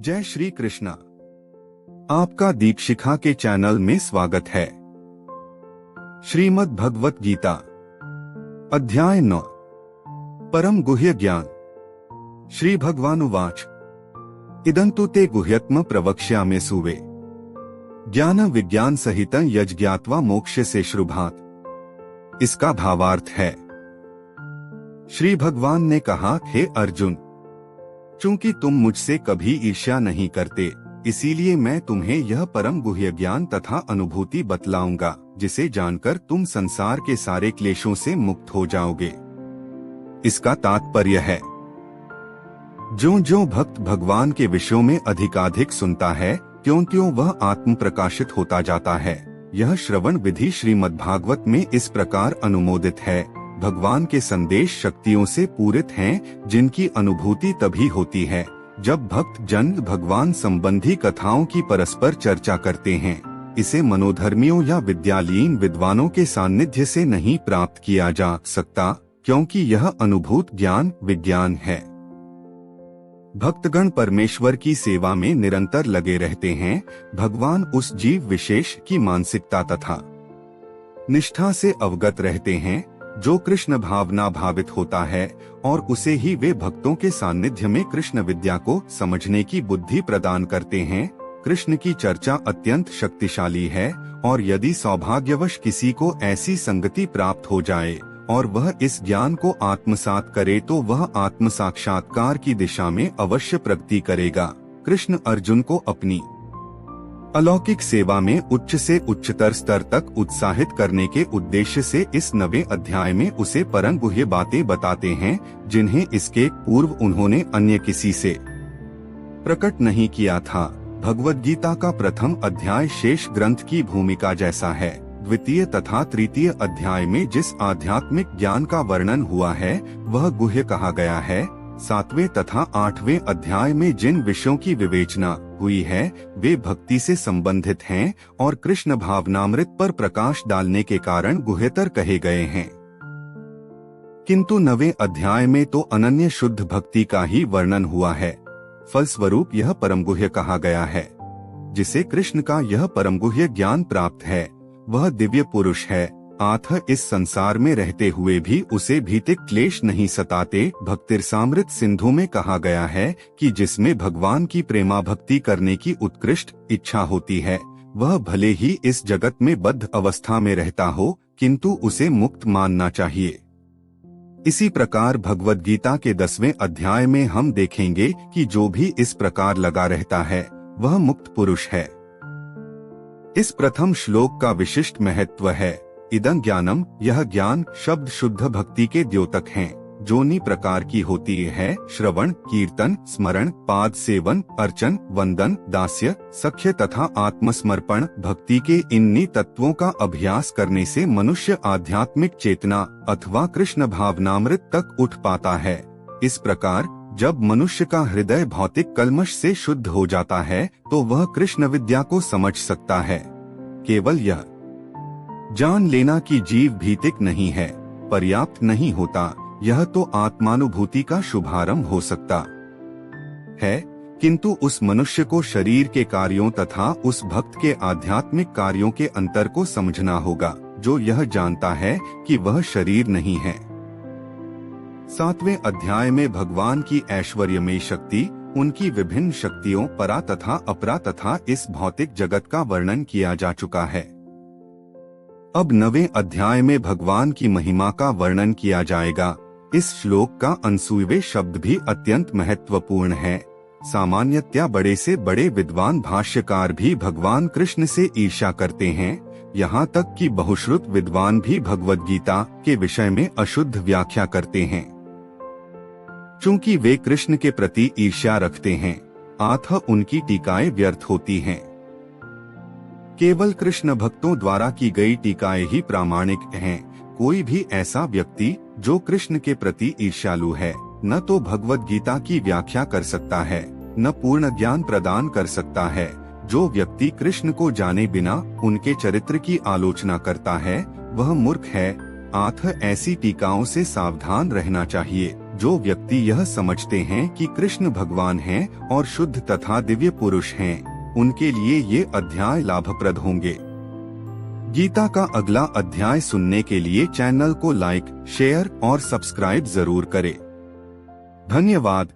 जय श्री कृष्णा। आपका दीपशिखा के चैनल में स्वागत है। श्रीमद् भगवत गीता अध्याय 9 परम गुह्य ज्ञान। श्री भगवानुवाच इदंतु ते गुह्यत्म प्रवक्ष्यामि सुवे ज्ञान विज्ञान सहित यज्ञात्वा मोक्ष से श्रुभात। इसका भावार्थ है, श्री भगवान ने कहा, हे अर्जुन, चूंकि तुम मुझसे कभी ईर्ष्या नहीं करते, इसीलिए मैं तुम्हें यह परम गुह्य ज्ञान तथा अनुभूति बतलाऊंगा, जिसे जानकर तुम संसार के सारे क्लेशों से मुक्त हो जाओगे। इसका तात्पर्य है, जो जो भक्त भगवान के विषयों में अधिकाधिक सुनता है, त्यों त्यों वह आत्म प्रकाशित होता जाता है। यह श्रवण विधि श्रीमद्भागवत में इस प्रकार अनुमोदित है। भगवान के संदेश शक्तियों से पूरित हैं, जिनकी अनुभूति तभी होती है जब भक्त जन भगवान संबंधी कथाओं की परस्पर चर्चा करते हैं। इसे मनोधर्मियों या विद्यालीन विद्वानों के सानिध्य से नहीं प्राप्त किया जा सकता, क्योंकि यह अनुभूत ज्ञान विज्ञान है। भक्तगण परमेश्वर की सेवा में निरंतर लगे रहते हैं। भगवान उस जीव विशेष की मानसिकता तथा निष्ठा से अवगत रहते हैं जो कृष्ण भावना भावित होता है, और उसे ही वे भक्तों के सानिध्य में कृष्ण विद्या को समझने की बुद्धि प्रदान करते हैं। कृष्ण की चर्चा अत्यंत शक्तिशाली है, और यदि सौभाग्यवश किसी को ऐसी संगति प्राप्त हो जाए और वह इस ज्ञान को आत्मसात करे, तो वह आत्म साक्षात्कार की दिशा में अवश्य प्रगति करेगा। कृष्ण अर्जुन को अपनी अलौकिक सेवा में उच्च से उच्चतर स्तर तक उत्साहित करने के उद्देश्य से इस 9वें अध्याय में उसे परम गुह्य बातें बताते हैं, जिन्हें इसके पूर्व उन्होंने अन्य किसी से प्रकट नहीं किया था। भगवद गीता का प्रथम अध्याय शेष ग्रंथ की भूमिका जैसा है। द्वितीय तथा तृतीय अध्याय में जिस आध्यात्मिक ज्ञान का वर्णन हुआ है, वह गुह्य कहा गया है। 7वें तथा 8वें अध्याय में जिन विषयों की विवेचना हुई है, वे भक्ति से संबंधित हैं और कृष्ण भावनामृत पर प्रकाश डालने के कारण गुह्यतर कहे गए हैं। किंतु 9वें अध्याय में तो अनन्य शुद्ध भक्ति का ही वर्णन हुआ है। फलस्वरूप यह परम गुह्य कहा गया है। जिसे कृष्ण का यह परम गुह्य ज्ञान प्राप्त है, वह दिव्य पुरुष है। आथ इस संसार में रहते हुए भी उसे भीतिक क्लेश नहीं सताते। भक्तिरसामृत सिंधु में कहा गया है कि जिसमें भगवान की प्रेमा भक्ति करने की उत्कृष्ट इच्छा होती है, वह भले ही इस जगत में बद्ध अवस्था में रहता हो, किंतु उसे मुक्त मानना चाहिए। इसी प्रकार भगवद गीता के 10वें अध्याय में हम देखेंगे कि जो भी इस प्रकार लगा रहता है, वह मुक्त पुरुष है। इस प्रथम श्लोक का विशिष्ट महत्व है, इदं ज्ञानम, यह ज्ञान शब्द शुद्ध भक्ति के द्योतक हैं, जो नी प्रकार की होती है: श्रवण, कीर्तन, स्मरण, पाद सेवन, अर्चन, वंदन, दास्य, सख्य तथा आत्मसमर्पण। भक्ति के इन्हीं तत्वों का अभ्यास करने से मनुष्य आध्यात्मिक चेतना अथवा कृष्ण भावनामृत तक उठ पाता है। इस प्रकार जब मनुष्य का हृदय भौतिक कल्मश से शुद्ध हो जाता है, तो वह कृष्ण विद्या को समझ सकता है। केवल यह जान लेना कि जीव भीतिक नहीं है पर्याप्त नहीं होता। यह तो आत्मानुभूति का शुभारंभ हो सकता है, किंतु उस मनुष्य को शरीर के कार्यों तथा उस भक्त के आध्यात्मिक कार्यों के अंतर को समझना होगा, जो यह जानता है कि वह शरीर नहीं है। 7वें अध्याय में भगवान की ऐश्वर्यमयी शक्ति, उनकी विभिन्न शक्तियों परा तथा अपरा तथा इस भौतिक जगत का वर्णन किया जा चुका है। अब 9वें अध्याय में भगवान की महिमा का वर्णन किया जाएगा। इस श्लोक का अनसुईवे शब्द भी अत्यंत महत्वपूर्ण है। सामान्यतया बड़े से बड़े विद्वान भाष्यकार भी भगवान कृष्ण से ईर्ष्या करते हैं। यहाँ तक कि बहुश्रुत विद्वान भी भगवद गीता के विषय में अशुद्ध व्याख्या करते हैं। चूंकि वे कृष्ण के प्रति ईर्ष्या रखते हैं, अतः उनकी टीकाएं व्यर्थ होती हैं। केवल कृष्ण भक्तों द्वारा की गई टीकाएं ही प्रामाणिक हैं। कोई भी ऐसा व्यक्ति जो कृष्ण के प्रति ईर्ष्यालु है, न तो भगवद गीता की व्याख्या कर सकता है, न पूर्ण ज्ञान प्रदान कर सकता है। जो व्यक्ति कृष्ण को जाने बिना उनके चरित्र की आलोचना करता है, वह मूर्ख है। अतः ऐसी टीकाओं से सावधान रहना चाहिए, जो व्यक्ति यह समझते हैं कि कृष्ण भगवान हैं और शुद्ध तथा दिव्य पुरुष हैं, उनके लिए ये अध्याय लाभप्रद होंगे। गीता का अगला अध्याय सुनने के लिए चैनल को लाइक, शेयर और सब्सक्राइब जरूर करें। धन्यवाद।